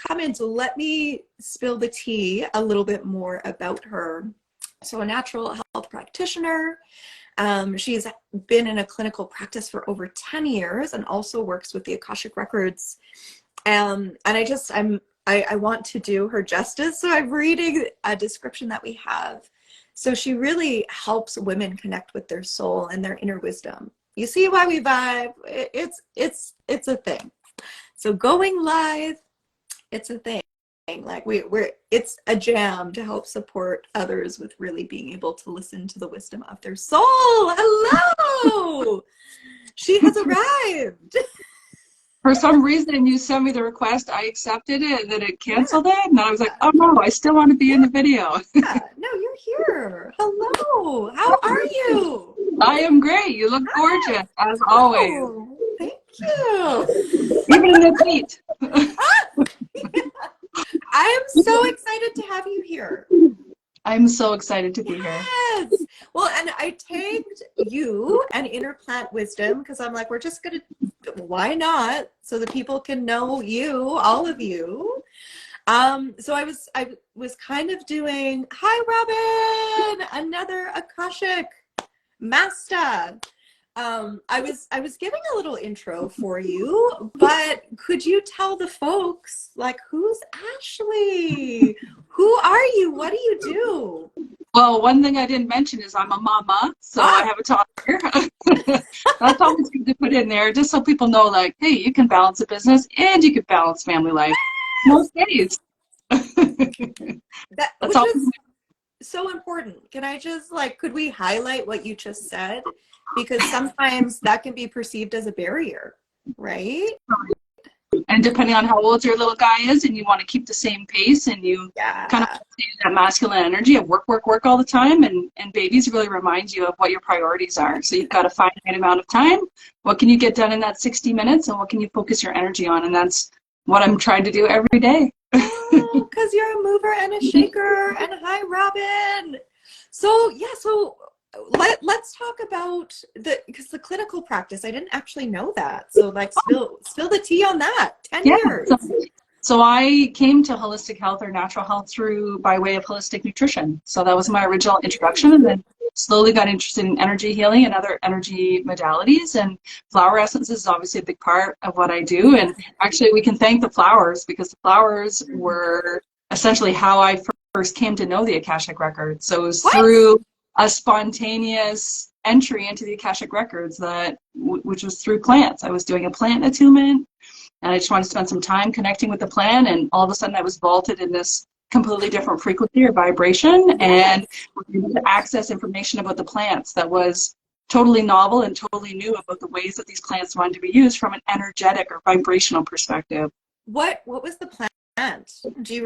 come in. So let me spill the tea a little bit more about her. So a natural health practitioner. She's been in a clinical practice for over 10 years and also works with the Akashic Records. And I want to do her justice. So I'm reading a description that we have. So she really helps women connect with their soul and their inner wisdom. You see why we vibe? It's a thing. So going live, it's a thing. Like it's a jam to help support others with really being able to listen to the wisdom of their soul. Hello. She has arrived. For some reason, you sent me the request. I accepted it, and then it canceled it. And I was like, oh no, I still want to be in the video. Yeah. No, you're here. Hello. How are you? I am great. You look gorgeous, as always. Oh, thank you. Even in the heat. I am so excited to have you here. I'm so excited to be here. Yes. Well, and I tagged you and Inner Plant Wisdom because I'm like, we're just going to, why not? So that people can know you, all of you. So I was kind of doing, hi, Robin, another Akashic master. I was giving a little intro for you, but could you tell the folks, like, who's Ashleigh? Who are you? What do you do? Well, one thing I didn't mention is I'm a mama, so I have a toddler. That's always good to put in there, just so people know, like, hey, you can balance a business and you can balance family life most days. That's all. Is so important. Can I just, like, could we highlight what you just said? Because sometimes that can be perceived as a barrier, right? And depending on how old your little guy is, and you want to keep the same pace, and you kind of that masculine energy of work, work, work all the time, and babies really remind you of what your priorities are. So you've got a finite amount of time. What can you get done in that 60 minutes, and what can you focus your energy on? And that's what I'm trying to do every day. Oh, because you're a mover and a shaker. And hi, Robin. So yeah, so let's talk about because the clinical practice, I didn't actually know that. So like spill the tea on that. 10 years. So I came to holistic health or natural health by way of holistic nutrition. So that was my original introduction, and then slowly got interested in energy healing and other energy modalities. And flower essence is obviously a big part of what I do. And actually we can thank the flowers, because the flowers were essentially how I first came to know the Akashic Record. So it was through a spontaneous entry into the Akashic Records which was through plants. I was doing a plant attunement, and I just wanted to spend some time connecting with the plant, and all of a sudden I was vaulted in this completely different frequency or vibration, and was able to access information about the plants that was totally novel and totally new about the ways that these plants wanted to be used from an energetic or vibrational perspective. What was the plant? Do you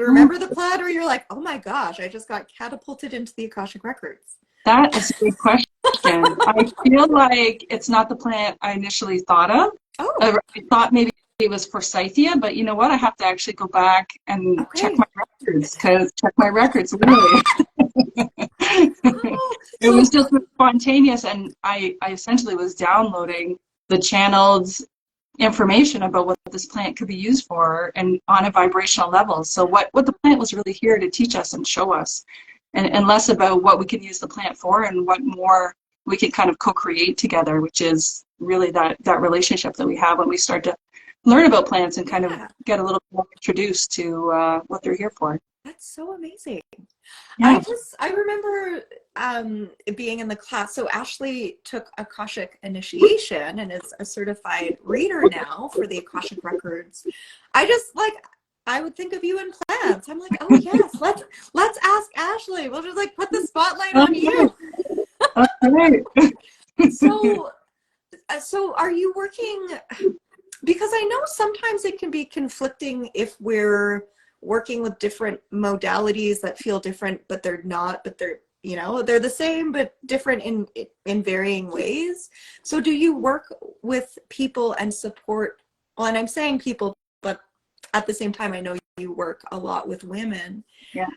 remember the plant, or you're like, oh my gosh, I just got catapulted into the Akashic Records? That is a good question. I feel like it's not the plant I initially thought of. Oh. I thought maybe it was forsythia, but you know what? I have to actually go back and check my records, really. It was just spontaneous, and I essentially was downloading the channeled information about what this plant could be used for, and on a vibrational level. So what the plant was really here to teach us and show us, and less about what we can use the plant for and what more we can kind of co-create together, which is really that relationship that we have when we start to learn about plants and kind of get a little more introduced to what they're here for. That's so amazing. Yeah. I remember being in the class. So Ashleigh took Akashic initiation and is a certified reader now for the Akashic Records. I would think of you in plants. I'm like, oh yes, let's ask Ashleigh. We'll just like put the spotlight on you. Okay. So are you working? Because I know sometimes it can be conflicting if we're working with different modalities that feel different, but they're not, but they're the same, but different in varying ways. So do you work with people and support, well, and I'm saying people, but at the same time, I know you work a lot with women. Yeah.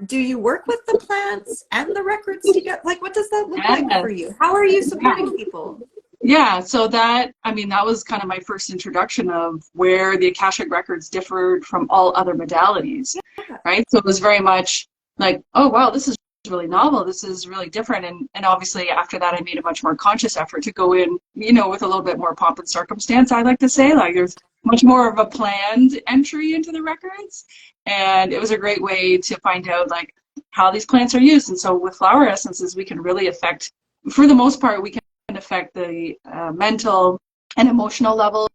Do you work with the plants and the records together? Like, what does that look like for you? How are you supporting people? Yeah, so that, I mean, that was kind of my first introduction of where the Akashic Records differed from all other modalities, Yeah. right? So it was very much like, oh, wow, this is really novel. This is really different. And obviously after that, I made a much more conscious effort to go in, you know, with a little bit more pomp and circumstance, I like to say. Like there's much more of a planned entry into the records. And it was a great way to find out like how these plants are used. And so with flower essences, we can really affect, for the most part, we can affect the mental and emotional levels.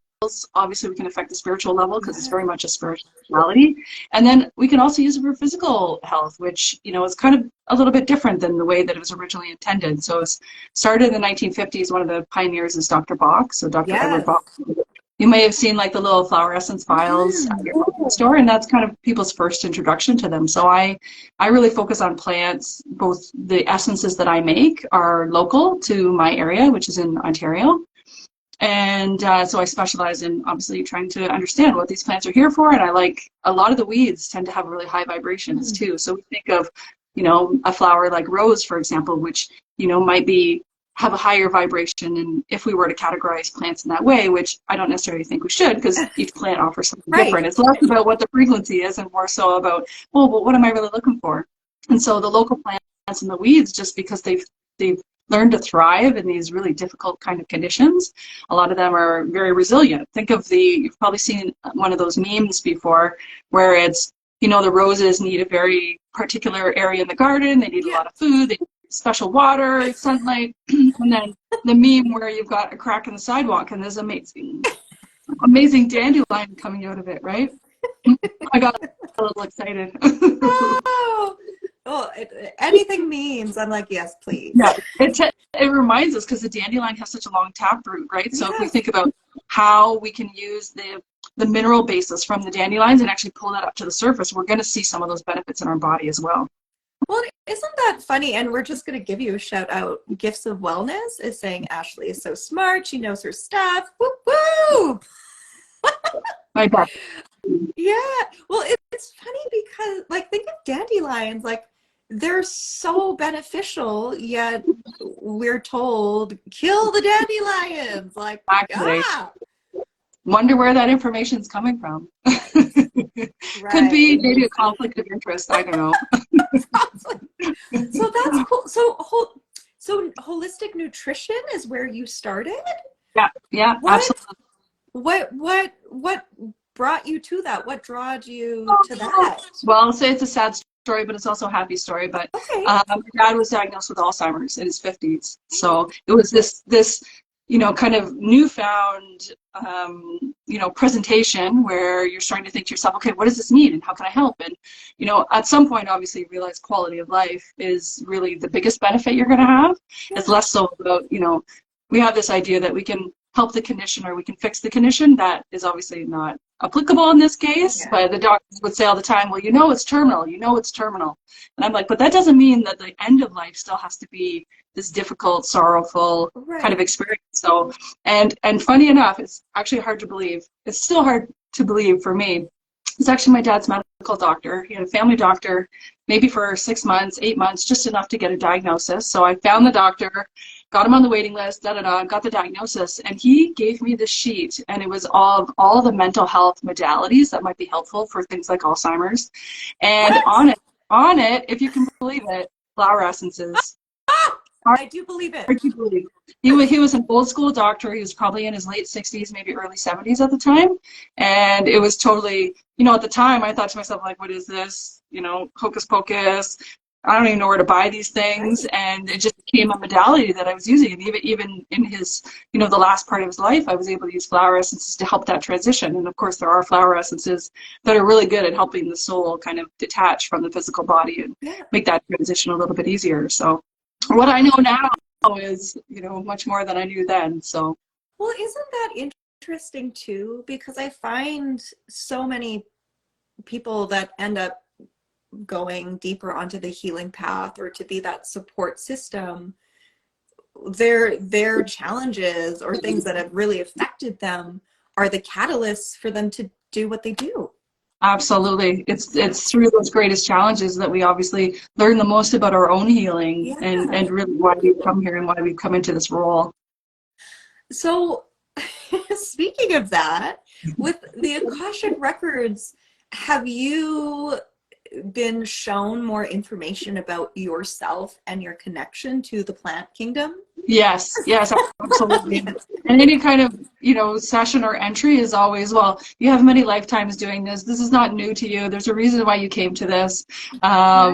Obviously, we can affect the spiritual level because it's very much a spirituality. And then we can also use it for physical health, which, you know, is kind of a little bit different than the way that it was originally intended. So it's started in the 1950s. One of the pioneers is Dr. Bach. So Dr. Edward Yes. Bach. You may have seen like the little flower essence vials at your grocery store, and that's kind of people's first introduction to them. So I really focus on plants. Both the essences that I make are local to my area, which is in Ontario. And so I specialize in obviously trying to understand what these plants are here for. And I like a lot of the weeds tend to have really high vibrations too. So we think of, you know, a flower like rose, for example, which, you know, might have a higher vibration. And if we were to categorize plants in that way, which I don't necessarily think we should, because each plant offers something different. It's less about what the frequency is and more so about, well, what am I really looking for? And so the local plants and the weeds, just because they've learn to thrive in these really difficult kind of conditions. A lot of them are very resilient. Think of you've probably seen one of those memes before where it's, you know, the roses need a very particular area in the garden. They need a lot of food. They need special water, sunlight. And then the meme where you've got a crack in the sidewalk and there's amazing dandelion coming out of it, right? I got a little excited. Oh, anything means I'm like, yes, please. Yeah, it reminds us because the dandelion has such a long taproot, right? So if we think about how we can use the mineral basis from the dandelions and actually pull that up to the surface, we're going to see some of those benefits in our body as well. Well, isn't that funny? And we're just going to give you a shout out. Gifts of Wellness is saying Ashleigh is so smart. She knows her stuff. Woo woo! My God. Yeah. Well, it's funny because, like, think of dandelions. Like, they're so beneficial, yet we're told kill the dandelions. Like, wonder where that information's coming from. Could be maybe a conflict of interest. I don't know. So that's cool. So holistic nutrition is where you started? Yeah, absolutely. What brought you to that? What drawed you to that? Well, I'll say it's a sad story, but it's also a happy story. But my dad was diagnosed with Alzheimer's in his 50s. So it was this you know, kind of newfound, you know, presentation where you're starting to think to yourself, okay, what does this mean and how can I help? And, you know, at some point, obviously, you realize quality of life is really the biggest benefit you're going to have. Yeah. It's less so about, you know, we have this idea that we can help the condition or we can fix the condition. That is obviously not applicable in this case, but the doctors would say all the time, well, you know it's terminal, And I'm like, but that doesn't mean that the end of life still has to be this difficult, sorrowful kind of experience. So, and funny enough, it's actually hard to believe. It's still hard to believe for me. It's actually my dad's medical doctor. He had a family doctor, maybe for 6 months, 8 months, just enough to get a diagnosis. So I found the doctor, got him on the waiting list, got the diagnosis, and he gave me this sheet, and it was of all the mental health modalities that might be helpful for things like Alzheimer's. And on it, if you can believe it, flower essences. I do believe it. He was an old school doctor. He was probably in his late 60s, maybe early 70s at the time. And it was totally, you know, at the time I thought to myself, like, what is this? You know, hocus pocus. I don't even know where to buy these things. And it just became a modality that I was using. And even in his, you know, the last part of his life, I was able to use flower essences to help that transition. And of course, there are flower essences that are really good at helping the soul kind of detach from the physical body and make that transition a little bit easier. So what I know now is, you know, much more than I knew then. So, well, isn't that interesting too? Because I find so many people that end up going deeper onto the healing path or to be that support system, their challenges or things that have really affected them are the catalysts for them to do what they do. Absolutely. It's through those greatest challenges that we obviously learn the most about our own healing and really why we've come here and why we've come into this role. So speaking of that, with the Akashic Records, have you been shown more information about yourself and your connection to the plant kingdom? Yes, yes, absolutely. Yes. And any kind of, session or entry is always, well, you have many lifetimes doing this. This is not new to you. There's a reason why you came to this. Yeah.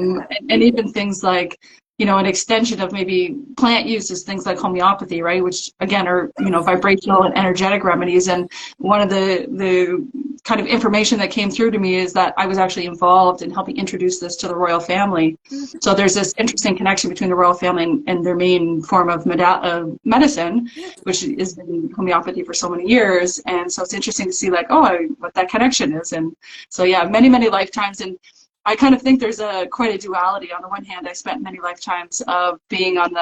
And even things like, an extension of maybe plant uses, things like homeopathy, right? Which again are, vibrational and energetic remedies. And one of the kind of information that came through to me is that I was actually involved in helping introduce this to the royal family. Mhm. So there's this interesting connection between the royal family and their main form of medicine, which is been homeopathy for so many years. And so it's interesting to see like, what that connection is. And so, yeah, many, many lifetimes. And I kind of think there's quite a duality. On the one hand, I spent many lifetimes of being on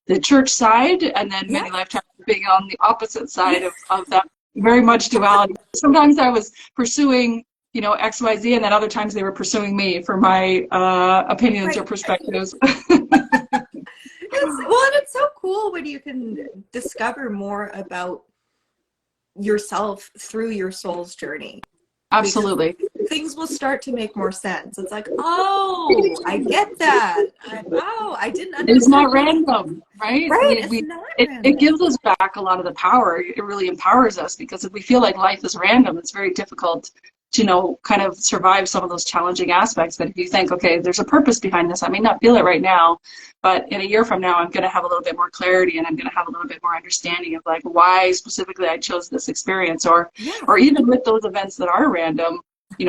the church side, and then Yeah. many lifetimes of being on the opposite side of that very much duality. Sometimes I was pursuing, XYZ, and then other times they were pursuing me for my opinions or Right. perspectives. Well, and it's so cool when you can discover more about yourself through your soul's journey. Absolutely. Things will start to make more sense. It's like, oh, I get that. I didn't understand. It's not random, right? Right, it's not It random. gives us back a lot of the power. It really empowers us, because if we feel like life is random, it's very difficult to, kind of survive some of those challenging aspects. But if you think, okay, there's a purpose behind this, I may not feel it right now, but in a year from now, I'm going to have a little bit more clarity, and I'm going to have a little bit more understanding of like why specifically I chose this experience, or even with those events that are random,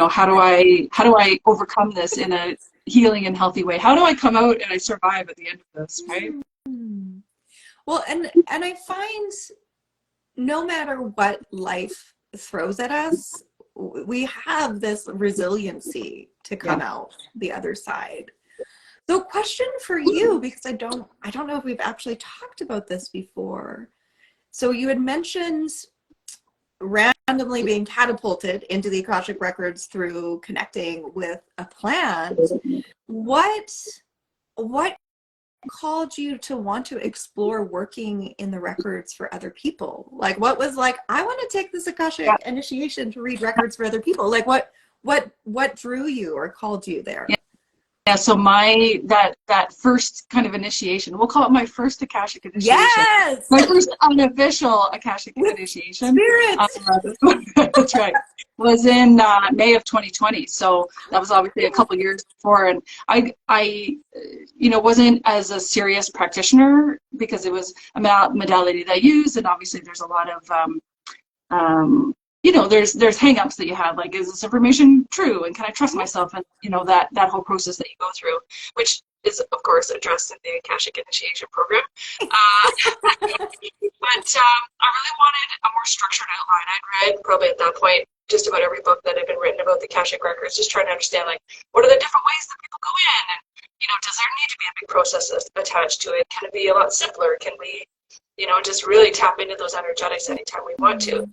how do I overcome this in a healing and healthy way? How do I come out and I survive at the end of this, right? Well, and I find no matter what life throws at us, we have this resiliency to come out the other side. So question for you, because I don't know if we've actually talked about this before. So you had mentioned randomly being catapulted into the Akashic Records through connecting with a plant. What called you to want to explore working in the records for other people? Like, what was like, I want to take this Akashic initiation to read records for other people? Like, what drew you or called you there? Yeah, so that first kind of initiation, we'll call it my first Akashic initiation. Yes! My first unofficial Akashic initiation. That's right. Was in May of 2020. So that was obviously a couple years before. And I wasn't as a serious practitioner, because it was a modality that I used. And obviously there's a lot of, there's hang-ups that you have, like, is this information true, and can I trust myself, and that whole process that you go through, which is of course addressed in the Akashic Initiation program. But I really wanted a more structured outline. I'd read probably at that point just about every book that had been written about the Akashic Records, just trying to understand like what are the different ways that people go in, and does there need to be a big process attached to it? Can it be a lot simpler? Can we just really tap into those energetics anytime we want to?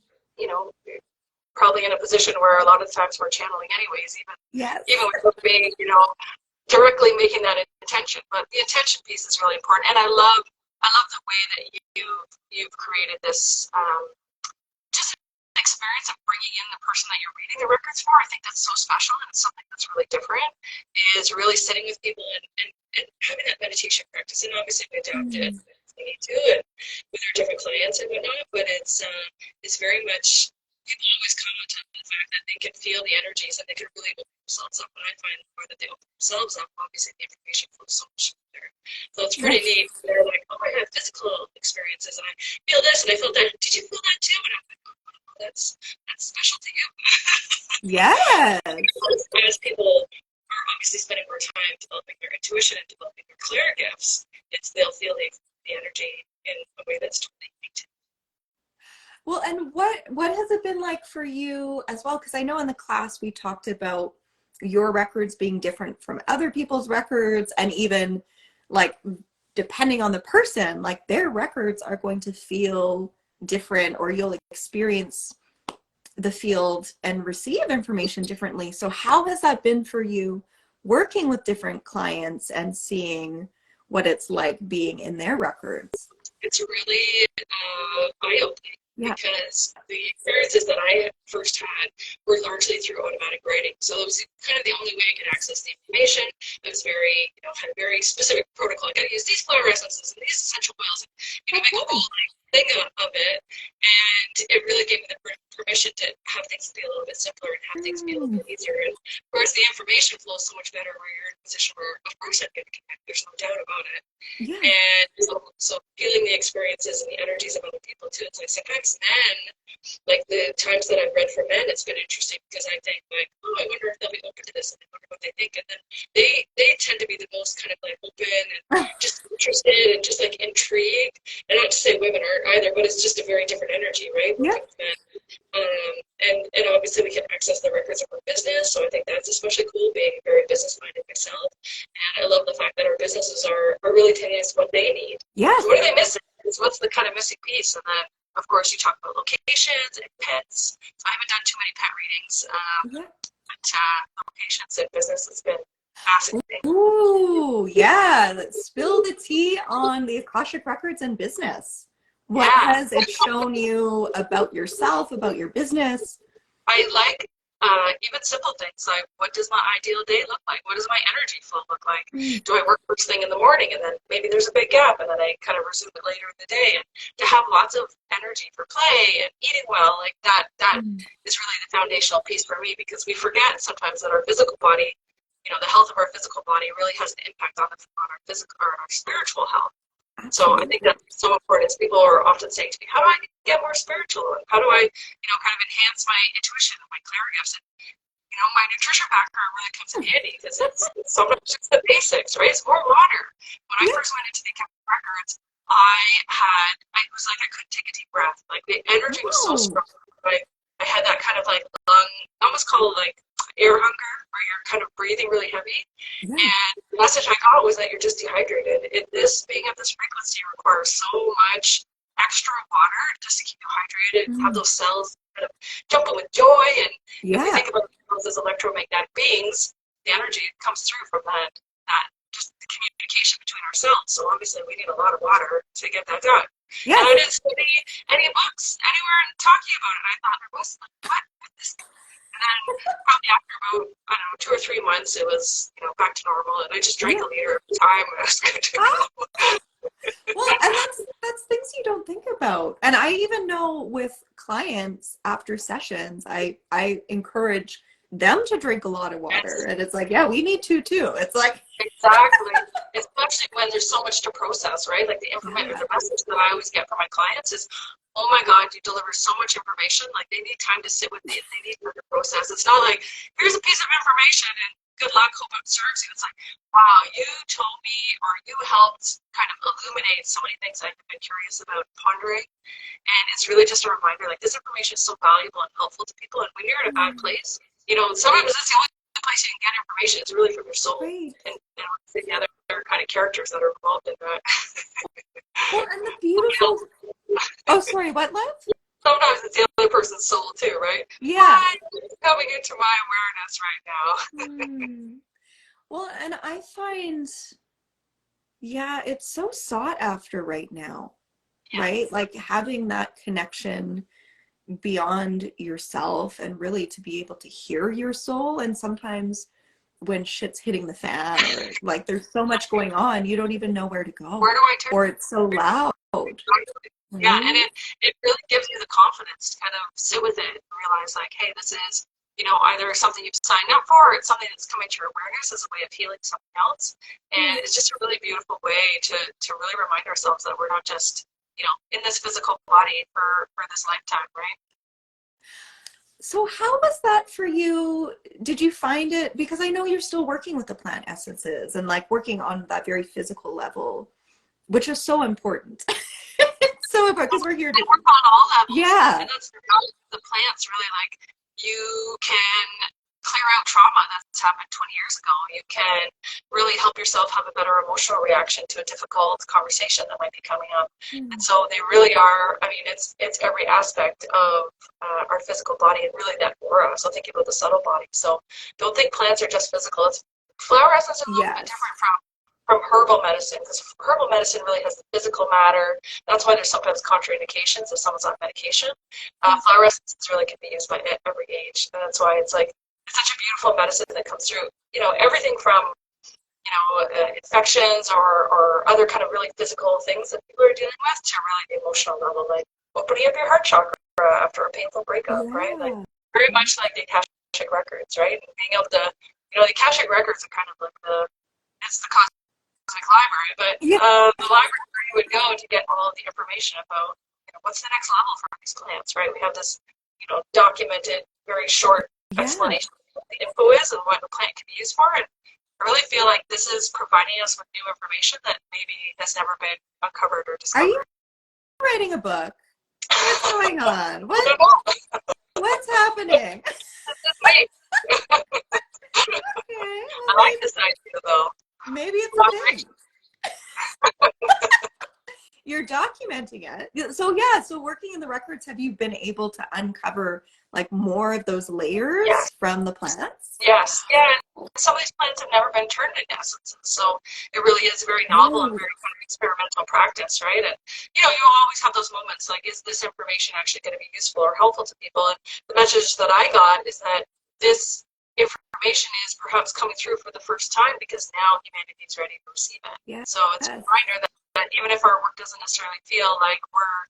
Probably in a position where a lot of times we're channeling anyways, even without being, directly making that intention. But the intention piece is really important, and I love the way that you've created this just an experience of bringing in the person that you're reading the records for. I think that's so special, and it's something that's really different. Is really sitting with people and having that meditation practice, and obviously we adapt it if we need to, and with our different clients and whatnot. But it's very much. People always comment on the fact that they can feel the energies and they can really open themselves up. And I find the more that they open themselves up, obviously the information flows so much better. So it's pretty neat. They're like, oh, I have physical experiences and I feel this and I feel that. Did you feel that too? And I'm like, oh, that's special to you. Yes. As people are obviously spending more time developing their intuition and developing their clear gifts, they'll feel the energy in a way that's totally unique to them. Well, and what has it been like for you as well? Because I know in the class we talked about your records being different from other people's records, and even like depending on the person, like their records are going to feel different, or you'll experience the field and receive information differently. So how has that been for you working with different clients and seeing what it's like being in their records? It's really eye-opening Yeah. because the experiences that I first had were largely through automatic writing. So it was kind of the only way I could access the information. It was very, had a very specific protocol. I got to use these flower essences and these essential oils, and, make a whole thing of it. And it really gave me the permission to have things be a little bit simpler and have things be a little bit easier. And of course, the information flows so much better where you're in a position where, of course, I'm going to connect. There's no doubt about it. Yeah. And so feeling the experiences and the energies of other people too. It's like sometimes men, like the times that I've read for men, it's been interesting because I think like, oh, I wonder if they'll be open to this, and I wonder what they think. And then they tend to be the most kind of like open and just interested and just like intrigued. And not to say women aren't either, but it's just a very different energy, right? Yeah. And obviously we can access the records of our business, so I think that's especially cool, being very business minded myself. And I love the fact that our businesses are really telling us what they need. Yeah. So what are they missing? What's the kind of missing piece? And then of course you talk about locations and pets. So I haven't done too many pet readings, but locations and business has been fascinating. Ooh, yeah. Let's spill the tea on the Akashic Records and business. What has it shown you about yourself, about your business? I like even simple things like, what does my ideal day look like? What does my energy flow look like? Do I work first thing in the morning and then maybe there's a big gap and then I kind of resume it later in the day? And to have lots of energy for play and eating well, like that is really the foundational piece for me, because we forget sometimes that our physical body, the health of our physical body really has an impact on our physical or our spiritual health. So I think that's so important. People are often saying to me, how do I get more spiritual? And how do I, kind of enhance my intuition and my clear gifts? And, my nutrition background really comes in handy because it's so much just the basics, right? It's more water. When I first went into the Akashic Records, it was like I couldn't take a deep breath. Like the energy was so strong. I had that kind of like lung, almost called like air hunger, where you're kind of breathing really heavy. And the message I got was that you're just dehydrated. Being at this frequency requires so much extra water just to keep you hydrated, have those cells kind of jumping with joy. And if you think about ourselves as electromagnetic beings, the energy comes through from that just the communication between ourselves. So obviously we need a lot of water to get that done. And I didn't see any books anywhere talking about it. I thought there was like, what? And then probably after about, 2 or 3 months, it was, back to normal. And I just drank a liter at a time and I was good to go. Well, and that's things you don't think about. And I even know with clients after sessions, I encourage them to drink a lot of water. And it's like, we need to too. It's like exactly. Especially when there's so much to process, right? Like the information, the message that I always get from my clients is, oh my God, you deliver so much information. Like they need time to sit with it. They need time to process. It's not like, here's a piece of information and good luck, hope it serves you. It's like, wow, you told me, or you helped kind of illuminate so many things I've been curious about pondering. And it's really just a reminder, like this information is so valuable and helpful to people. And when you're in a bad place, sometimes it's the only place you can get information. It's really from your soul. Right. And the other kind of characters that are involved in that. Well, and the beautiful. Oh, sorry, what, love? Sometimes it's the other person's soul too, right? Yeah. It's coming into my awareness right now. Well, and I find, it's so sought after right now, right? Like having that connection beyond yourself and really to be able to hear your soul. And sometimes when shit's hitting the fan or like there's so much going on, you don't even know where to go. Where do I turn? Or it's so loud. Yeah, and it really gives you the confidence to kind of sit with it and realize like, hey, this is, either something you've signed up for or it's something that's coming to your awareness as a way of healing something else. And it's just a really beautiful way to really remind ourselves that we're not just, in this physical body for this lifetime, right? So how was that for you? Did you find it, because I know you're still working with the plant essences and like working on that very physical level, which is so important. So important because we're here to work on all levels. Yeah. And that's the plants really, like, you can clear out trauma that's happened 20 years ago. You can really help yourself have a better emotional reaction to a difficult conversation that might be coming up. And so they really are, it's every aspect of our physical body and really that aura. So think about the subtle body. So don't think plants are just physical. Flower essence is a little bit different from from herbal medicine, because herbal medicine really has the physical matter. That's why there's sometimes contraindications if someone's on medication. Flower essences really can be used by every age, and that's why it's like it's such a beautiful medicine that comes through. You know, everything from infections or other kind of really physical things that people are dealing with to really the emotional level, like opening up your heart chakra after a painful breakup, right? Like very much like the Akashic Records, right? And being able to, the Akashic Records are kind of like it's the cosmic library, but the library where you would go to get all of the information about, what's the next level for these plants, right? We have this, documented, very short explanation of what the info is and what the plant can be used for, and I really feel like this is providing us with new information that maybe has never been uncovered or discovered. Are you writing a book? What's going on? What's happening? Okay. Well, I like this idea, though. Maybe it's a thing. You're documenting it. So working in the records, have you been able to uncover like more of those layers from the plants? Yes. Yeah. Some of these plants have never been turned into essences, so it really is very novel and very kind of experimental practice, right? And you always have those moments like, is this information actually going to be useful or helpful to people? And the message that I got is that this information is perhaps coming through for the first time because now humanity is ready to receive it. Yeah. So it's a reminder that even if our work doesn't necessarily feel like we're,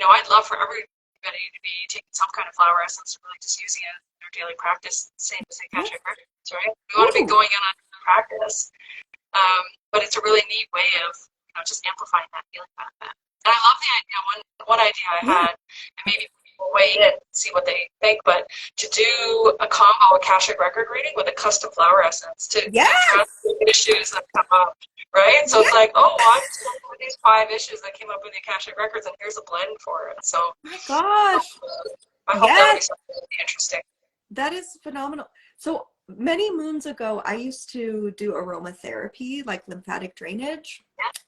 I'd love for everybody to be taking some kind of flower essence or really just using it in their daily practice, same as the Akashic Records, right? We want to be going in on practice, but it's a really neat way of, just amplifying that feeling benefit. And I love the idea. One idea I had, and maybe people weigh in and see what they think, but to do a combo Akashic Record reading with a custom flower essence to address the issues that come up. Right? So it's like, I'm just going with these 5 issues that came up in the Akashic Records, and here's a blend for it. So, my gosh. I hope that would be something really interesting. That is phenomenal. So many moons ago, I used to do aromatherapy, like lymphatic drainage,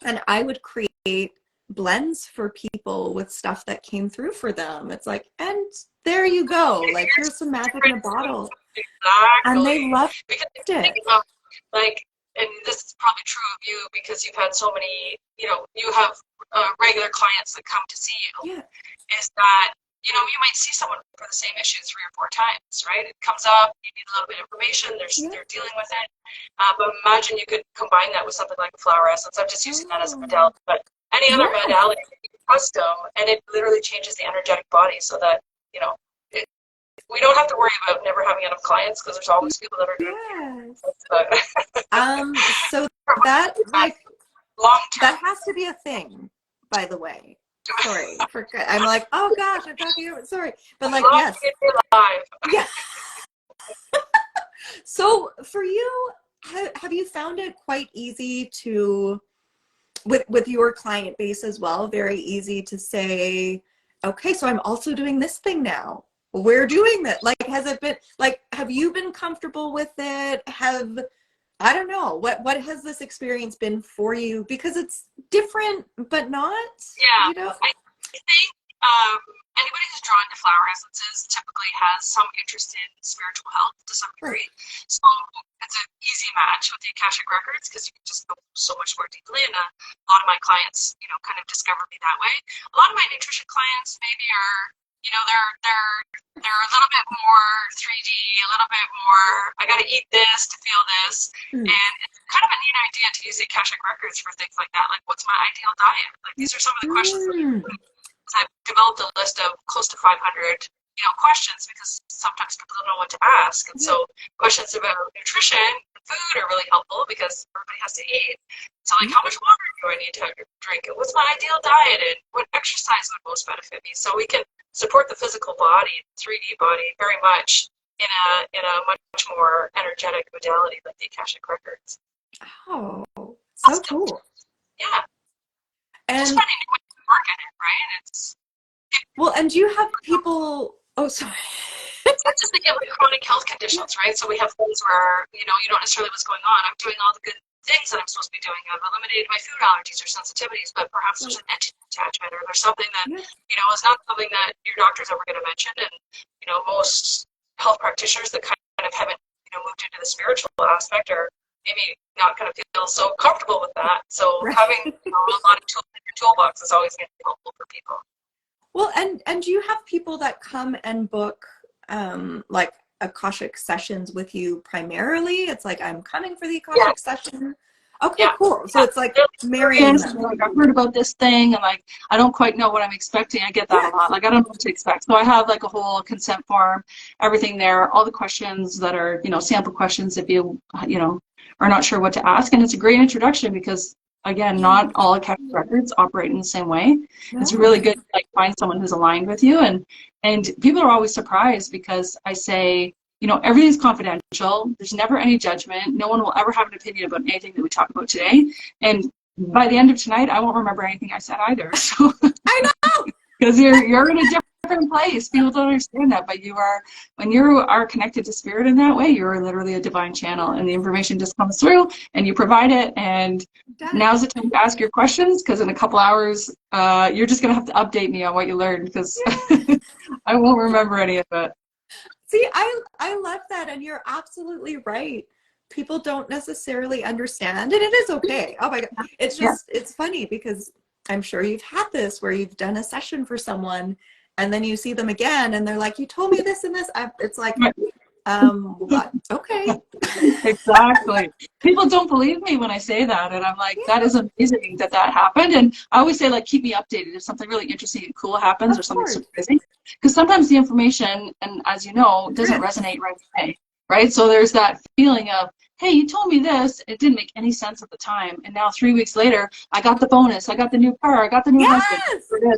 and I would create blends for people with stuff that came through for them. It's like, and there you go. Like, here's some magic in a bottle. Exactly. And they loved it. And this is probably true of you because you've had so many, you have regular clients that come to see you, is that, you might see someone for the same issue 3 or 4 times, right? It comes up, you need a little bit of information, they're dealing with it. But imagine you could combine that with something like a flower essence. I'm just using that as a modality, but any other modality can be custom, and it literally changes the energetic body so that, we don't have to worry about never having enough clients because there's always people that are doing so that that has to be a thing, by the way. Sorry, I'm like, oh gosh, I'm talking about, sorry, but like, yes, yeah. So for you, have you found it quite easy to, with your client base as well, very easy to say, okay, so I'm also doing this thing now. We're doing that. Like, has it been like, have you been comfortable with it? I don't know, what has this experience been for you? Because it's different, but not. I think anybody who's drawn to flower essences typically has some interest in spiritual health to some degree. So it's an easy match with the Akashic Records because you can just go so much more deeply. And a lot of my clients, kind of discovered me that way. A lot of my nutrition clients maybe are, they're a little bit more 3D, a little bit more, I got to eat this to feel this. And it's kind of a neat idea to use the Akashic Records for things like that. Like, what's my ideal diet? Like, these are some of the questions that I've developed a list of close to 500, questions because sometimes people don't know what to ask. And so questions about nutrition and food are really helpful because everybody has to eat. So like, how much water do I need to drink? And what's my ideal diet? And what exercise would most benefit me? So we can support the physical body, 3D body, very much in a much more energetic modality like the Akashic Records. Oh, so cool. Yeah. And just finding new ways to work at it, right? And do you have people, sorry. It's not just thinking of chronic health conditions, right? So we have things where, you don't necessarily what's going on. I'm doing all the good things that I'm supposed to be doing. I've eliminated my food allergies or sensitivities, but perhaps there's an entity attachment or there's something that, is not something that your doctor's ever going to mention. And, most health practitioners that kind of haven't, moved into the spiritual aspect or maybe not going to feel so comfortable with that. So Right. having a lot of tools in your toolbox is always going to be helpful for people. Well, and do you have people that come and book like Akashic sessions with you primarily? It's like, I'm coming for the Akashic session. Okay, Yeah. cool. So it's like They're marrying curious, them. like, I've heard about this thing, and like, I don't quite know what I'm expecting. I get that Yeah. a lot. Like, I don't know what to expect. So I have like a whole consent form, everything there, all the questions that are, sample questions if you know, are not sure what to ask. And it's a great introduction because, again, not all Akashic records operate in the same way. It's really No. good to like find someone who's aligned with you. And people are always surprised because I say, everything's confidential. There's never any judgment. No one will ever have an opinion about anything that we talk about today. And by the end of tonight, I won't remember anything I said either. So I know. because you're in a different place. People don't understand that, but when you are connected to spirit in that way, you're literally a divine channel, and the information just comes through, and you provide it. And now's the time to ask your questions, because in a couple hours, you're just gonna have to update me on what you learned, because I won't remember any of it. See, I love that, and you're absolutely right. People don't necessarily understand, and it is okay. Oh my God. It's just, it's funny because I'm sure you've had this where you've done a session for someone and then you see them again and they're like, you told me this and this. It's like, what? Okay. Exactly. People don't believe me when I say that, and I'm like, that is amazing that happened. And I always say, like, keep me updated if something really interesting and cool happens or something surprising, because sometimes the information, and as you know, doesn't resonate right away, right? So there's that feeling of, hey, you told me this, it didn't make any sense at the time, and now 3 weeks later, I got the bonus, I got the new car, I got the new husband.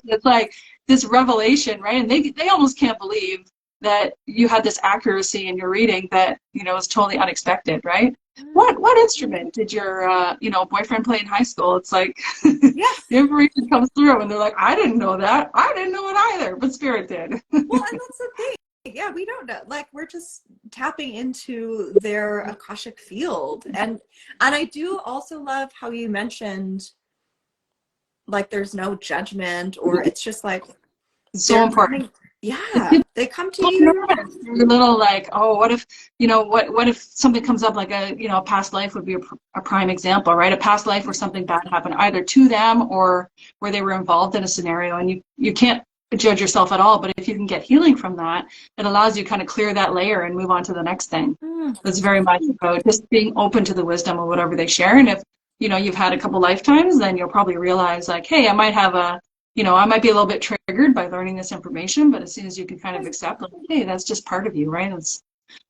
It's like this revelation, right? And they almost can't believe that you had this accuracy in your reading that is totally unexpected, right? What instrument did your boyfriend play in high school? It's like the information comes through and they're like, I didn't know that. I didn't know it either, but spirit did. Well, and that's the thing. Yeah, we don't know. Like, we're just tapping into their Akashic field. And I do also love how you mentioned, like, there's no judgment, or it's just like, so important. They come to you. You're a little like, oh, what if, what if something comes up, like a past life would be a prime example, right? A past life where something bad happened either to them or where they were involved in a scenario, and you can't judge yourself at all. But if you can get healing from that, it allows you to kind of clear that layer and move on to the next thing. It's very much about just being open to the wisdom of whatever they share. And if you've had a couple lifetimes, then you'll probably realize, like, hey, I might have I might be a little bit triggered by learning this information, but as soon as you can kind of accept, like, hey, that's just part of you, right? It's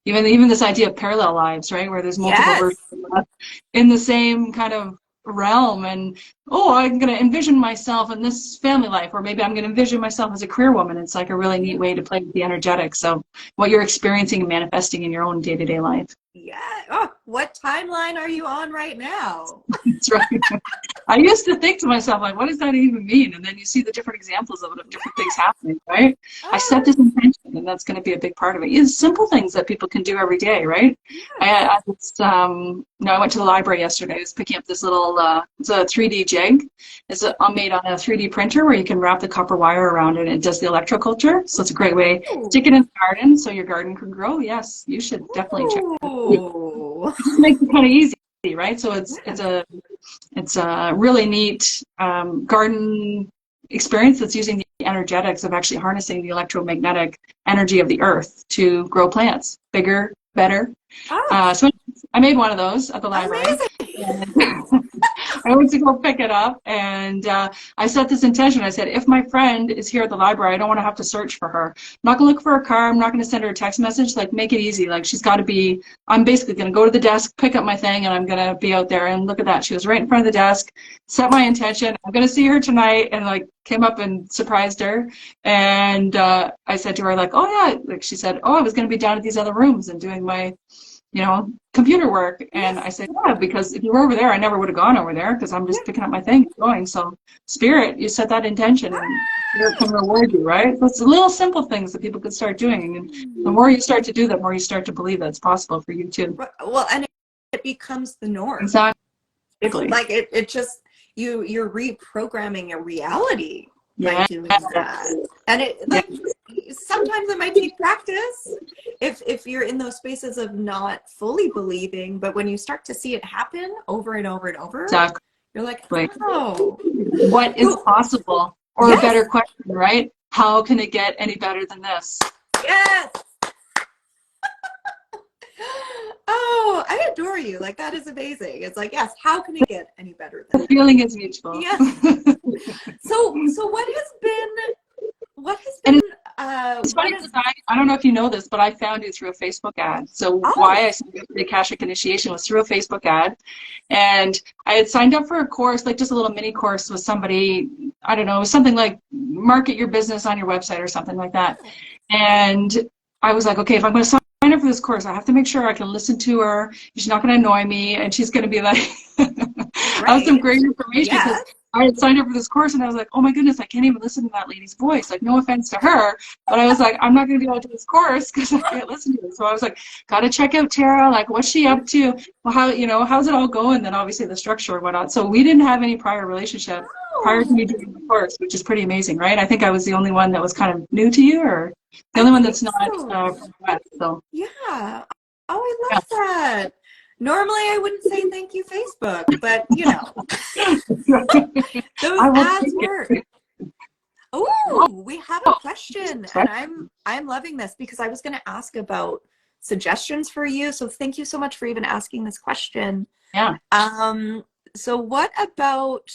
even this idea of parallel lives, right? Where there's multiple versions in the same kind of realm, and I'm going to envision myself in this family life, or maybe I'm going to envision myself as a career woman. It's like a really neat way to play with the energetics of what you're experiencing and manifesting in your own day-to-day life. Yeah. Oh, what timeline are you on right now? That's right. I used to think to myself, like, what does that even mean? And then you see the different examples of it, of different things happening, right? I set this intention, and that's going to be a big part of it. It's simple things that people can do every day, right? I went to the library yesterday. I was picking up this little, it's a 3D jig. It's made on a 3D printer where you can wrap the copper wire around it, and it does the electroculture. So it's a great way. Stick it in the garden so your garden can grow. Yes, you should definitely check it out. It makes it kind of easy, right? So it's a really neat garden experience that's using the energetics of actually harnessing the electromagnetic energy of the earth to grow plants bigger, better. So I made one of those at the library. I went to go pick it up, and I set this intention. I said, if my friend is here at the library, I don't want to have to search for her. I'm not going to look for her car. I'm not going to send her a text message. Like, make it easy. Like, she's got to be, I'm basically going to go to the desk, pick up my thing, and I'm going to be out there. And look at that. She was right in front of the desk, set my intention. I'm going to see her tonight, and like came up and surprised her. And I said to her, like, oh yeah, like she said, oh, I was going to be down at these other rooms and doing my computer work. And I said, yeah, because if you were over there, I never would have gone over there, because I'm just picking up my thing and going. So spirit, you set that intention, and spirit can reward you, right? So it's the little simple things that people could start doing, and the more you start to do that, the more you start to believe that it's possible for you too. Well, and it becomes the norm. Exactly. Like it just, you're reprogramming your reality by doing that. And sometimes it might take practice if you're in those spaces of not fully believing, but when you start to see it happen over and over and over, Exactly. you're like, oh, What is possible? Or yes. a better question, right? How can it get any better than this? Yes. Oh, I adore you. Like, that is amazing. It's like, yes, how can it get any better than The feeling is mutual. yes. So what has And been it's funny because I don't know if you know this, but I found you through a Facebook ad. So oh, why I signed up for the Akashic Initiation was through a Facebook ad. And I had signed up for a course, like just a little mini course with somebody, I don't know, it was something like market your business on your website or something like that. And I was like, okay, if I'm going to sign up for this course, I have to make sure I can listen to her. She's not going to annoy me, and she's going to be like, have some great information. Because I had signed up for this course, and I was like, oh my goodness, I can't even listen to that lady's voice. Like, no offense to her, but I was like, I'm not going to be able to do this course because I can't listen to it. So I was like, got to check out Terra. Like, what's she up to? Well, how's it all going? Then obviously the structure and whatnot. So we didn't have any prior relationship prior to me doing the course, which is pretty amazing, right? I think I was the only one that was kind of new to you, or the only one that's not from the West. So yeah. Oh, I love that. Normally I wouldn't say thank you, Facebook, but those ads work. Oh, we have a question, and I'm loving this because I was going to ask about suggestions for you. So thank you so much for even asking this question. Yeah. So what about,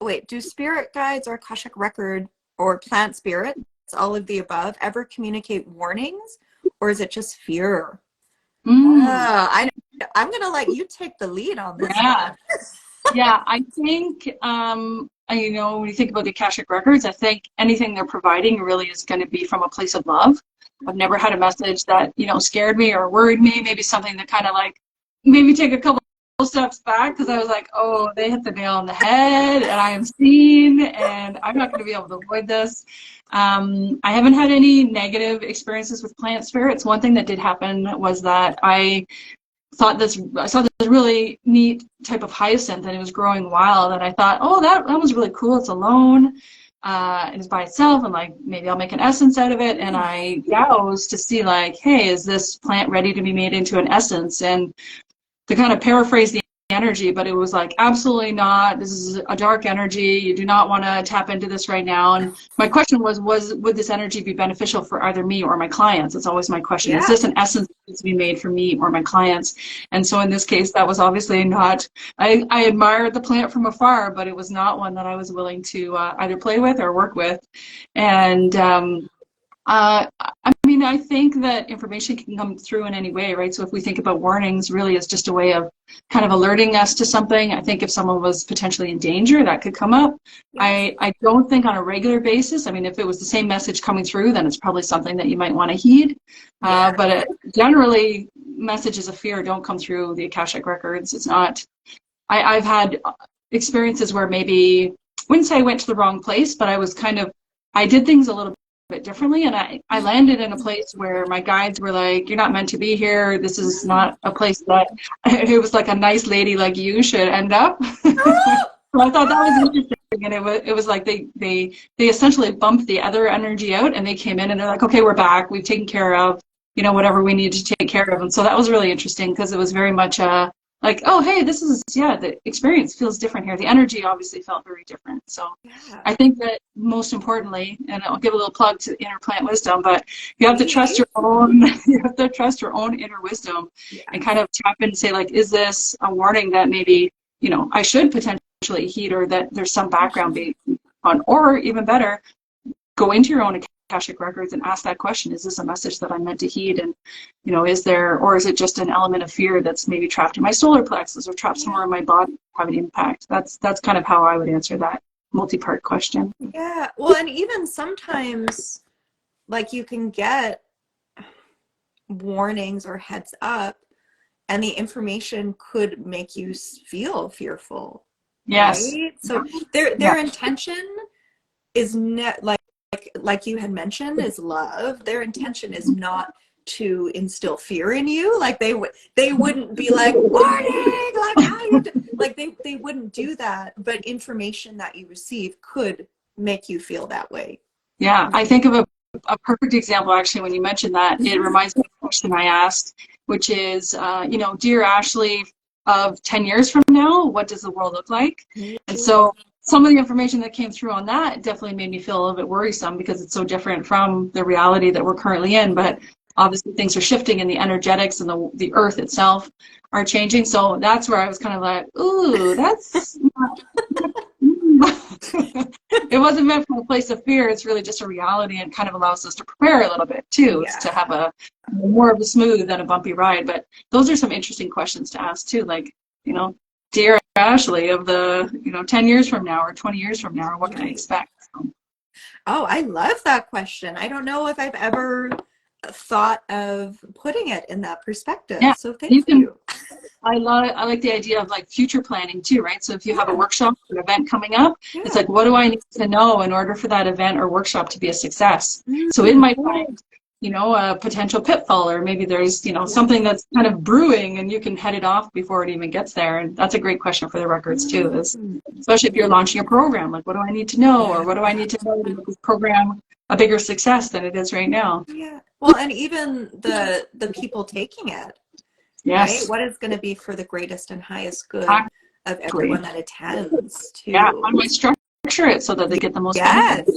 wait, do spirit guides or Akashic Record or plant spirits, all of the above, ever communicate warnings, or is it just fear? I'm gonna let you take the lead on this one. Yeah, I think when you think about the Akashic Records, I think anything they're providing really is going to be from a place of love. I've never had a message that scared me or worried me. Maybe something that kind of like made me take a couple steps back because I was like, oh, they hit the nail on the head, and I am seen, and I'm not going to be able to avoid this. I haven't had any negative experiences with plant spirits. One thing that did happen was that I saw this really neat type of hyacinth, and it was growing wild, and I thought, oh, that was really cool. It's alone, and it's by itself, and like maybe I'll make an essence out of it. And I dowsed to see like, hey, is this plant ready to be made into an essence? And to kind of paraphrase the energy, but it was like, absolutely not. This is a dark energy. You do not want to tap into this right now. And my question was would this energy be beneficial for either me or my clients? It's always my question. Yeah. Is this an essence that needs to be made for me or my clients? And so in this case, that was obviously not. I admired the plant from afar, but it was not one that I was willing to either play with or work with. And I think that information can come through in any way, right? So if we think about warnings, really is just a way of kind of alerting us to something. I think if someone was potentially in danger, that could come up. Yes. I don't think on a regular basis. I mean, if it was the same message coming through, then it's probably something that you might want to heed. Yeah. But generally, messages of fear don't come through the Akashic Records. It's not. I've had experiences where maybe, I wouldn't say I went to the wrong place, but I did things a little bit differently, and I landed in a place where my guides were like, you're not meant to be here. This is not a place that it was like a nice lady like you should end up. So I thought that was interesting, and it was like they essentially bumped the other energy out, and they came in and they're like, okay, we're back, we've taken care of whatever we need to take care of. And so that was really interesting because it was very much like, oh, hey, the experience feels different here. The energy obviously felt very different. So yeah. I think that most importantly, and I'll give a little plug to inner plant wisdom, but you have to trust your own inner wisdom. Yeah. And kind of tap in and say, like, is this a warning that maybe, I should potentially heed, or that there's some background being on, or even better, go into your own Akashic Records and ask that question: is this a message that I'm meant to heed? And is there, or is it just an element of fear that's maybe trapped in my solar plexus or trapped somewhere in my body, have an impact? That's kind of how I would answer that multi-part question. Yeah, well, and even sometimes, like, you can get warnings or heads up, and the information could make you feel fearful. Yes. Right? So their intention is not like you had mentioned, is love. Their intention is not to instill fear in you. Like they wouldn't be like, warning, like how you like they wouldn't do that. But information that you receive could make you feel that way. Yeah, I think of a perfect example actually when you mentioned that. It reminds me of a question I asked, which is, dear Ashleigh, of 10 years from now, what does the world look like? And so some of the information that came through on that definitely made me feel a little bit worrisome because it's so different from the reality that we're currently in. But obviously things are shifting and the energetics and the earth itself are changing. So that's where I was kind of like, ooh, that's not it wasn't meant from a place of fear. It's really just a reality and kind of allows us to prepare a little bit too. It's to have a more of a smooth than a bumpy ride. But those are some interesting questions to ask too. Like, dear Ashleigh, of the, 10 years from now or 20 years from now, what can I expect? So. Oh, I love that question. I don't know if I've ever thought of putting it in that perspective. Yeah, so thank you. I like the idea of like future planning too, right? So if you have a workshop or an event coming up, it's like, what do I need to know in order for that event or workshop to be a success? So it might find, a potential pitfall, or maybe there's, something that's kind of brewing and you can head it off before it even gets there. And that's a great question for the records too, especially if you're launching a program, like what do I need to know, or what do I need to know to make this program a bigger success than it is right now? Yeah. Well, and even the people taking it. Yes. Right? What is going to be for the greatest and highest good of everyone that attends too? Yeah, how do I structure it so that they get the most benefit?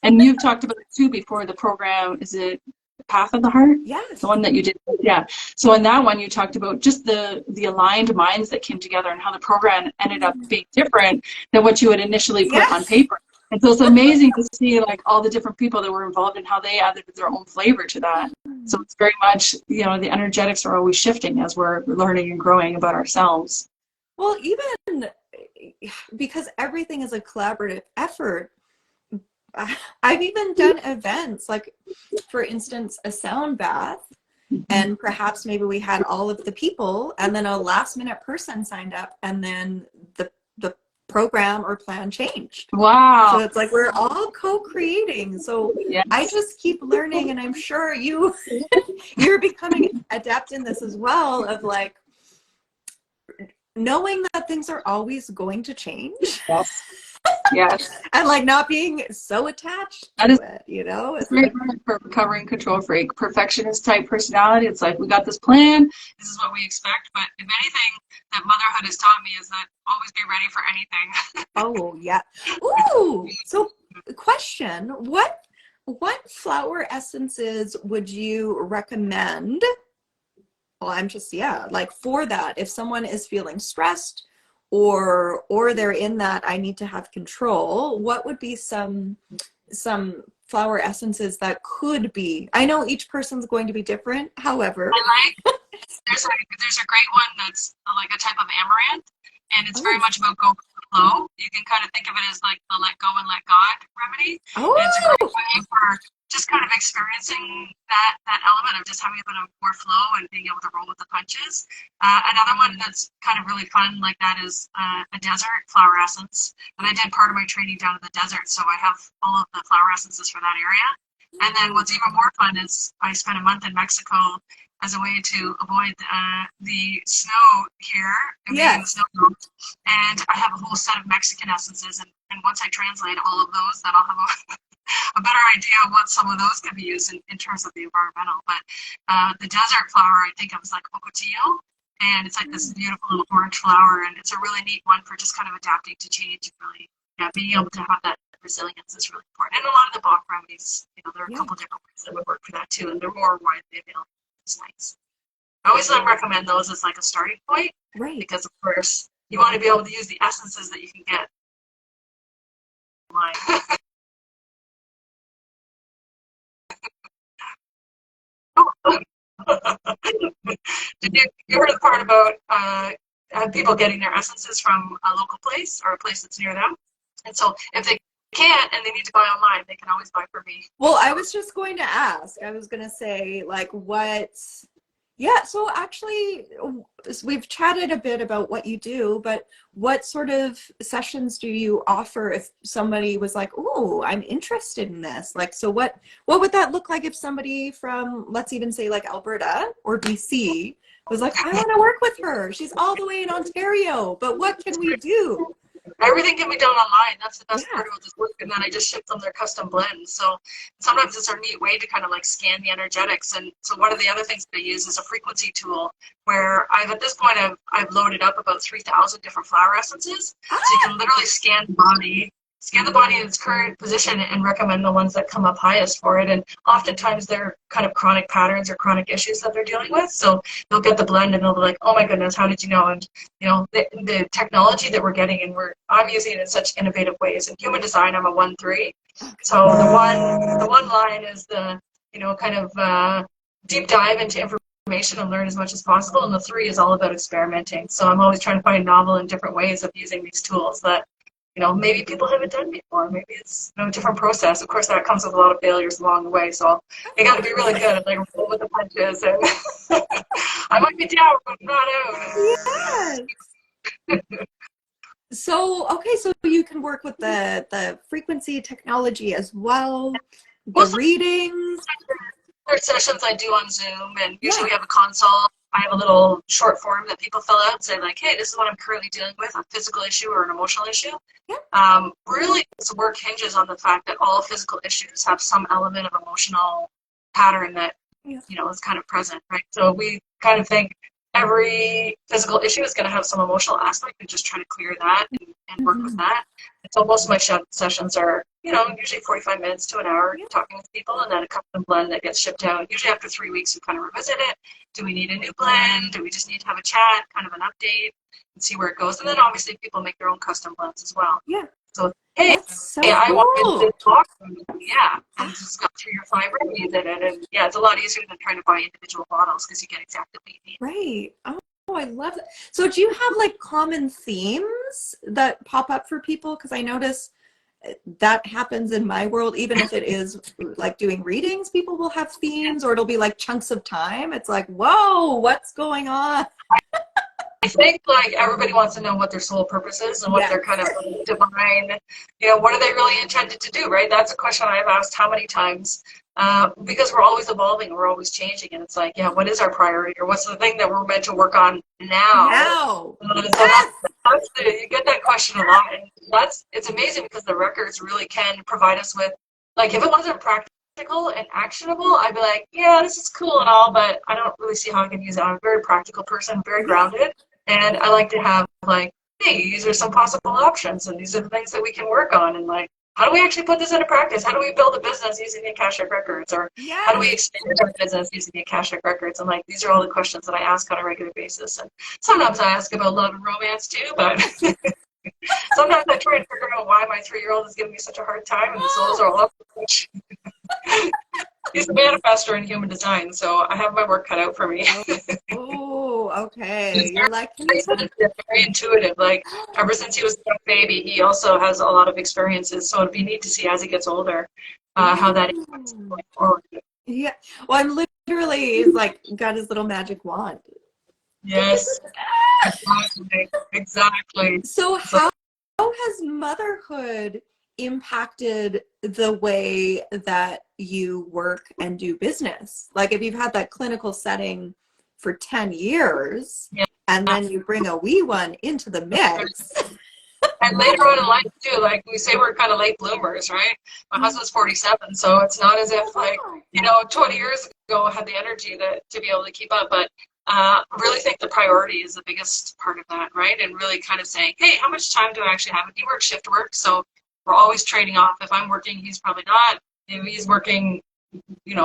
And you've talked about it too before, the program, is it Path of the Heart? Yes. The one that you did. Yeah. So in that one, you talked about just the aligned minds that came together and how the program ended up being different than what you had initially put on paper. And so it's amazing to see like all the different people that were involved and how they added their own flavor to that. So it's very much, the energetics are always shifting as we're learning and growing about ourselves. Well, even because everything is a collaborative effort, I've even done events, like for instance, a sound bath, and perhaps maybe we had all of the people and then a last minute person signed up and then the program or plan changed. Wow. So it's like we're all co-creating. So I just keep learning, and I'm sure you're becoming adept in this as well, of like knowing that things are always going to change. Yes. And like not being so attached to it, It's very hard for a recovering control freak, perfectionist type personality. It's like, we got this plan, this is what we expect. But if anything that motherhood has taught me is that always be ready for anything. Oh yeah. Ooh. So question, what flower essences would you recommend? Well, I'm just, like for that, if someone is feeling stressed or they're in that I need to have control, what would be some flower essences that could be? I know each person's going to be different, however. There's a great one that's like a type of amaranth, and it's very much about go with the flow. You can kind of think of it as like the let go and let God remedy. And it's a great way for just kind of experiencing that element of just having a bit of more flow and being able to roll with the punches. Another one that's kind of really fun like that is a desert flower essence. And I did part of my training down in the desert, so I have all of the flower essences for that area. And then what's even more fun is I spent a month in Mexico as a way to avoid the snow here, the snow melt. And I have a whole set of Mexican essences, and once I translate all of those, then I'll have a better idea of what some of those can be used in terms of the environmental. But the desert flower I think of as like ocotillo, and it's like this beautiful little orange flower, and it's a really neat one for just kind of adapting to change and really being able to have that resilience is really important. And a lot of the Bach remedies, there are a couple different ways that would work for that too, and they're more widely available. It's nice. I always recommend those as like a starting point, right? Because of course you want to be able to use the essences that you can get online. Did you heard the part about people getting their essences from a local place or a place that's near them? And so if they can't and they need to buy online, they can always buy from me. Well, I was just going to ask. I was going to say, like, what? Yeah, so actually, we've chatted a bit about what you do, but what sort of sessions do you offer if somebody was like, oh, I'm interested in this? Like, so what would that look like if somebody from, let's even say like Alberta or BC was like, I want to work with her. She's all the way in Ontario, but what can we do? everything can be done online. That's the best Yeah. part about this work. And then I just ship them their custom blends. So sometimes it's a neat way to kind of like scan the energetics. And so one of the other things that I use is a frequency tool where at this point I've loaded up about 3,000 different flower essences. So you can literally scan the body in its current position and recommend the ones that come up highest for it. And oftentimes they're kind of chronic patterns or chronic issues that they're dealing with. So they'll get the blend and they'll be like, oh my goodness, how did you know? And the technology that we're getting, and I'm using it in such innovative ways. In human design, I'm a 1-3. So the one line is the, kind of deep dive into information and learn as much as possible. And the 3 is all about experimenting. So I'm always trying to find novel and different ways of using these tools that maybe people haven't done before. Maybe it's a different process. Of course, that comes with a lot of failures along the way. So you got to be really good at like roll with the punches. And I might be down, but I'm not out. Yes. So, okay, so you can work with the frequency technology as well, the readings. There's sessions I do on Zoom, and usually we have a consult. I have a little short form that people fill out and say like, hey, this is what I'm currently dealing with, a physical issue or an emotional issue. Yeah. Really, this work hinges on the fact that all physical issues have some element of emotional pattern that, is kind of present, right? So we kind of think every physical issue is going to have some emotional aspect, and just try to clear that and work with that. And so most of my sessions are, usually 45 minutes to an hour talking with people, and then a custom blend that gets shipped out. Usually after 3 weeks, we kind of revisit it. Do we need a new blend? Do we just need to have a chat, kind of an update, and see where it goes? And then obviously people make their own custom blends as well. Yeah. So, hey, I wanted to talk to you. Yeah. And just go through your 5 remedies in it. And yeah, it's a lot easier than trying to buy individual bottles because you get exactly what you need. Right. Oh, I love that. So do you have like common themes that pop up for people? Because I notice that happens in my world, even if it is like doing readings, people will have themes, or it'll be like chunks of time. It's like, whoa, what's going on? I think like everybody wants to know what their soul purpose is and what their kind of divine, what are they really intended to do, right? That's a question I've asked how many times, because we're always evolving, we're always changing, and it's like, what is our priority, or what's the thing that we're meant to work on now? So you get that question a lot, and it's amazing because the records really can provide us with, like, if it wasn't practical and actionable, I'd be like, yeah, this is cool and all, but I don't really see how I can use it. I'm a very practical person, very grounded, and I like to have like, hey, these are some possible options, and these are the things that we can work on, and like, how do we actually put this into practice? How do we build a business using the Akashic Records? Or how do we expand our business using the Akashic Records? And like, these are all the questions that I ask on a regular basis. And sometimes I ask about love and romance too, but sometimes I try and figure out why my 3-year-old is giving me such a hard time, and the souls are all up. He's a manifestor in human design, so I have my work cut out for me. Oh, okay. You're like, very intuitive. Like, ever since he was a young baby, he also has a lot of experiences. So it'd be neat to see as he gets older how that impacts going forward. Yeah. Well, I'm literally like got his little magic wand. Yes. Exactly. So how has motherhood impacted the way that you work and do business? Like, if you've had that clinical setting for 10 years and then you bring a wee one into the mix. And later on in life too, like we say, we're kind of late bloomers, right? My husband's 47, so it's not as if like, 20 years ago I had the energy to be able to keep up, but I really think the priority is the biggest part of that, right? And really kind of saying, hey, how much time do I actually have? He works shift work, so we're always trading off. If I'm working, he's probably not. If he's working,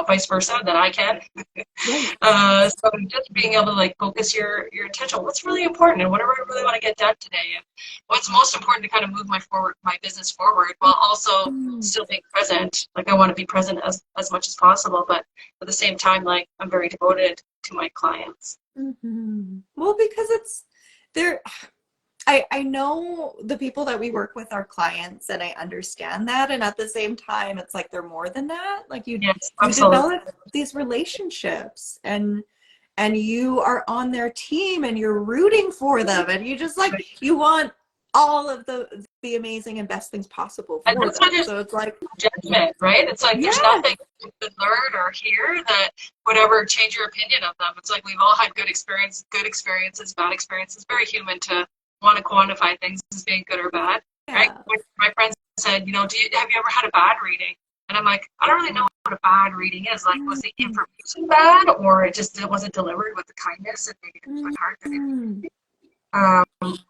vice versa, then I can. So just being able to like focus your attention, what's really important and what do I really want to get done today, and what's most important to kind of move my business forward while also still being present. Like, I want to be present as much as possible, but at the same time, like, I'm very devoted to my clients. Well, because it's there. I know the people that we work with are clients, and I understand that. And at the same time, it's like they're more than that. Like, you develop these relationships, and you are on their team, and you're rooting for them, and you just like, you want all of the amazing and best things possible for them. So it's like judgment, right? It's like there's nothing you could learn or hear that would ever change your opinion of them. It's like we've all had good experiences, bad experiences. Very human to want to quantify things as being good or bad, right? My friends said, you know, have you ever had a bad reading? And I'm like, I don't really know what a bad reading is. Like, was the information bad, or it wasn't delivered with the kindness and maybe with heart that it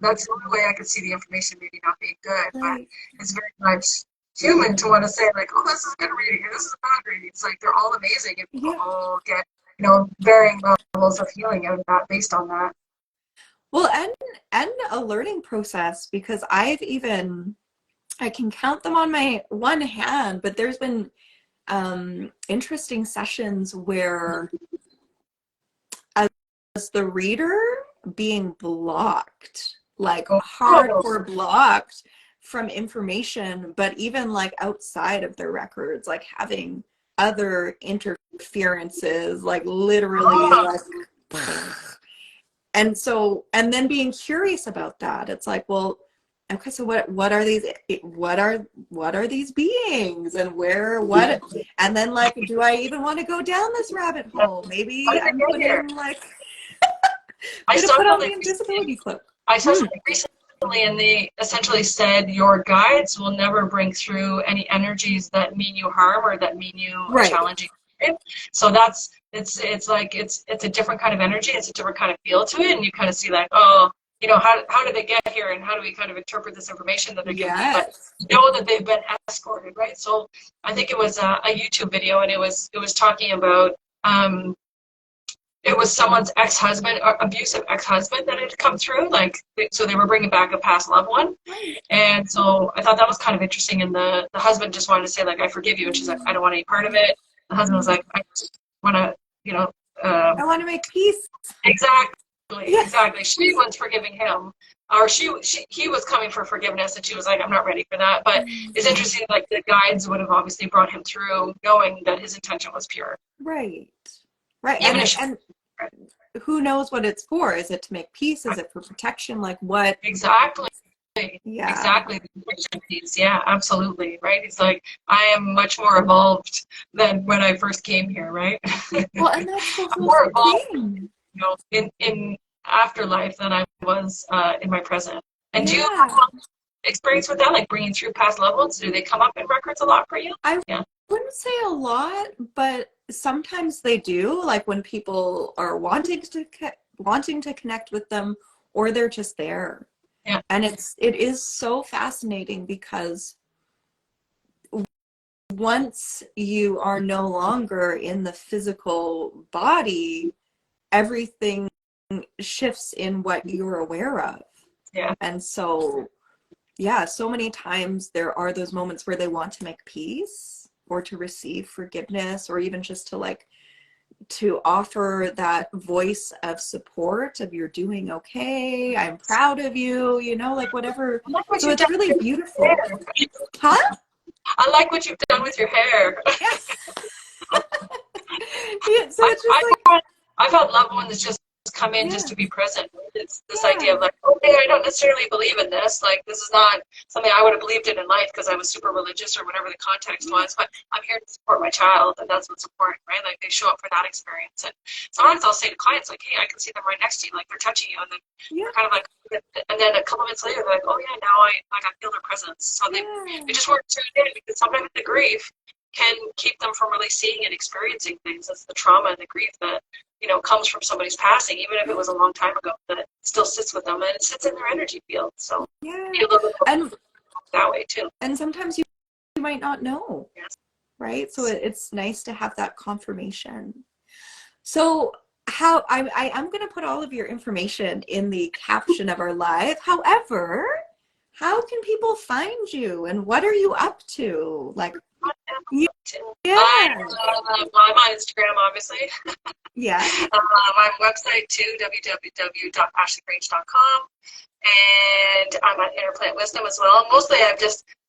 that's the only way I could see the information maybe not being good, but it's very much human to want to say like, oh, this is a good reading, or this is a bad reading. It's like they're all amazing, and people all get, you know, varying levels of healing and that based on that. Well, and a learning process, because I can count them on my one hand, but there's been interesting sessions where as the reader being blocked, like hardcore blocked from information, but even like outside of their records, like having other interferences, like literally like, and then being curious about that. It's like, well, okay, so what are these beings, and what, and then like, do I even want to go down this rabbit hole? Maybe I'm putting like I put on the invisibility cloak. I saw something recently, and they essentially said your guides will never bring through any energies that mean you harm or that mean you a challenging. So it's like it's a different kind of energy. It's a different kind of feel to it, and you kind of see like, oh, you know, how did they get here, and how do we kind of interpret this information that they're giving? But know that they've been escorted, right? So I think it was a YouTube video, and it was talking about it was someone's ex-husband, or abusive ex-husband that had come through, like, so they were bringing back a past loved one. And so I thought that was kind of interesting, and the husband just wanted to say like, I forgive you, and she's like, I don't want any part of it. The husband was like, I just want to, you know, I want to make peace. Exactly. She was forgiving him, or he was coming for forgiveness, and she was like, I'm not ready for that. But it's interesting, like the guides would have obviously brought him through knowing that his intention was pure. Right. And who knows what it's for? Is it to make peace? Is it for protection? Like what? Exactly. Yeah. Exactly. The protection piece. Yeah, absolutely. Right. It's like, I am much more evolved than when I first came here, right? Well, and that's the whole more evolved, thing. you know, in afterlife than I was in my present. And do you have experience with that, like bringing through past loved ones? Do they come up in records a lot for you? I wouldn't say a lot, but sometimes they do, like when people are wanting to connect with them, or they're just there. And it is so fascinating, because once you are no longer in the physical body, everything shifts in what you're aware of. And so so many times there are those moments where they want to make peace, or to receive forgiveness, or even just to offer that voice of support of, you're doing okay, I'm proud of you, you know, like whatever. So it's really beautiful. Huh? I like what you've done with your hair. So it's just like, I've had loved ones just come in just to be present. It's this idea of like, okay, I don't necessarily believe in this. Like, this is not something I would have believed in life because I was super religious or whatever the context was. But I'm here to support my child, and that's what's important, right? Like, they show up for that experience. And sometimes I'll say to clients, like, hey, I can see them right next to you, like they're touching you, and then they're kind of like, and then a couple minutes later, they're like, oh yeah, now I feel their presence. So they just weren't tuned in, because sometimes the grief can keep them from really seeing and experiencing things. That's the trauma and the grief that, you know, comes from somebody's passing, even if it was a long time ago, that it still sits with them, and it sits in their energy field. So and that way too. And sometimes you might not know, right? So it's nice to have that confirmation. So how I am going to put all of your information in the caption of our live. However, how can people find you, and what are you up to? Like, I'm on Instagram, obviously. My website too, www.ashleighgrange.com, and I'm on Inner Plant Wisdom as well. Mostly I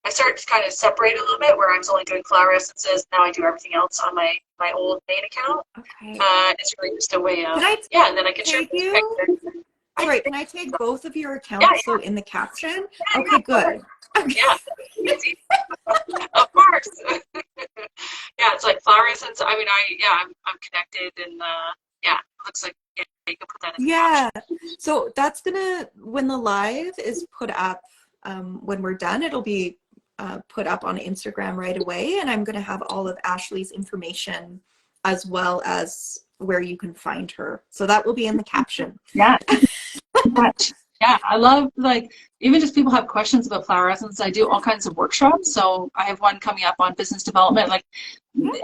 started to kind of separate a little bit, where I was only doing flower essences. Now I do everything else on my old main account. Okay. It's really just a way of, and then I can share you. Right, can I take both of your accounts so in the caption? Okay, good. Okay. Of course. It's like flower essence. I mean, I'm connected, and looks like, yeah, you can put that in the Yeah. caption. So that's gonna, when the live is put up, when we're done, it'll be put up on Instagram right away. And I'm gonna have all of Ashleigh's information as well as where you can find her. So that will be in the caption. Yeah. Much. Yeah, I love, like, even just people have questions about flower essence. I do all kinds of workshops. So I have one coming up on business development, like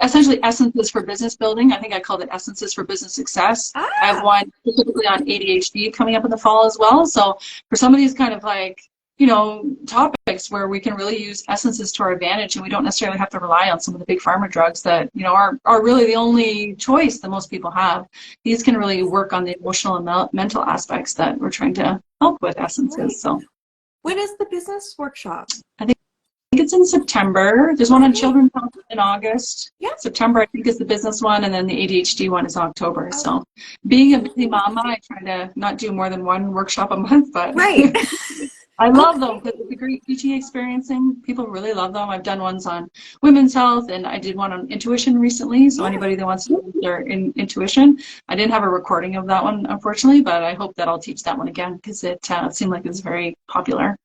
essentially essences for business building. I think I called it essences for business success. I have one specifically on ADHD coming up in the fall as well. So for some of these kind of like, you know, topics where we can really use essences to our advantage and we don't necessarily have to rely on some of the big pharma drugs that, you know, are really the only choice that most people have. These can really work on the emotional and mental aspects that we're trying to help with essences. Right. So when is the business workshop? I think it's in September. There's one on children's health in August. Yeah. September, I think, is the business one, and then the ADHD one is October. So being a busy mama, I try to not do more than one workshop a month, but right. I love them because it's a great teaching experience and people really love them. I've done ones on women's health and I did one on intuition recently. So anybody that wants to do their intuition, I didn't have a recording of that one, unfortunately, but I hope that I'll teach that one again because it seemed like it was very popular.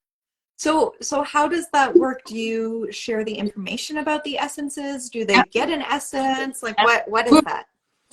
So how does that work? Do you share the information about the essences? Do they get an essence? Like what is that?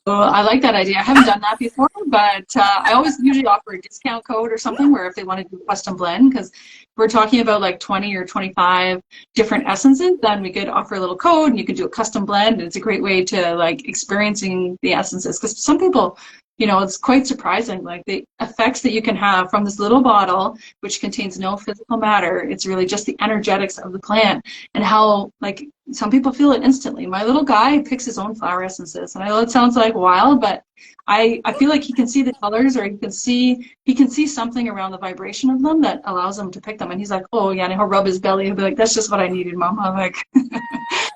Well, I like that idea. I haven't done that before, but I always usually offer a discount code or something where if they want to do a custom blend, because we're talking about like 20 or 25 different essences, then we could offer a little code and you can do a custom blend. And it's a great way to like experiencing the essences because some people, you know, it's quite surprising, like the effects that you can have from this little bottle, which contains no physical matter. It's really just the energetics of the plant and how, like, some people feel it instantly. My little guy picks his own flower essences, and I know it sounds like wild, but I feel like he can see the colors, or he can see something around the vibration of them that allows him to pick them. And he's like, oh yeah, and he'll rub his belly. He'll be like, that's just what I needed, Mom. I'm like,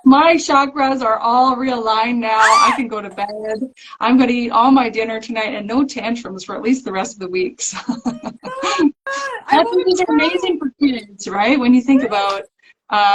my chakras are all realigned now. I can go to bed. I'm going to eat all my dinner tonight and no tantrums for at least the rest of the week. So I think these are amazing for kids, right? When you think about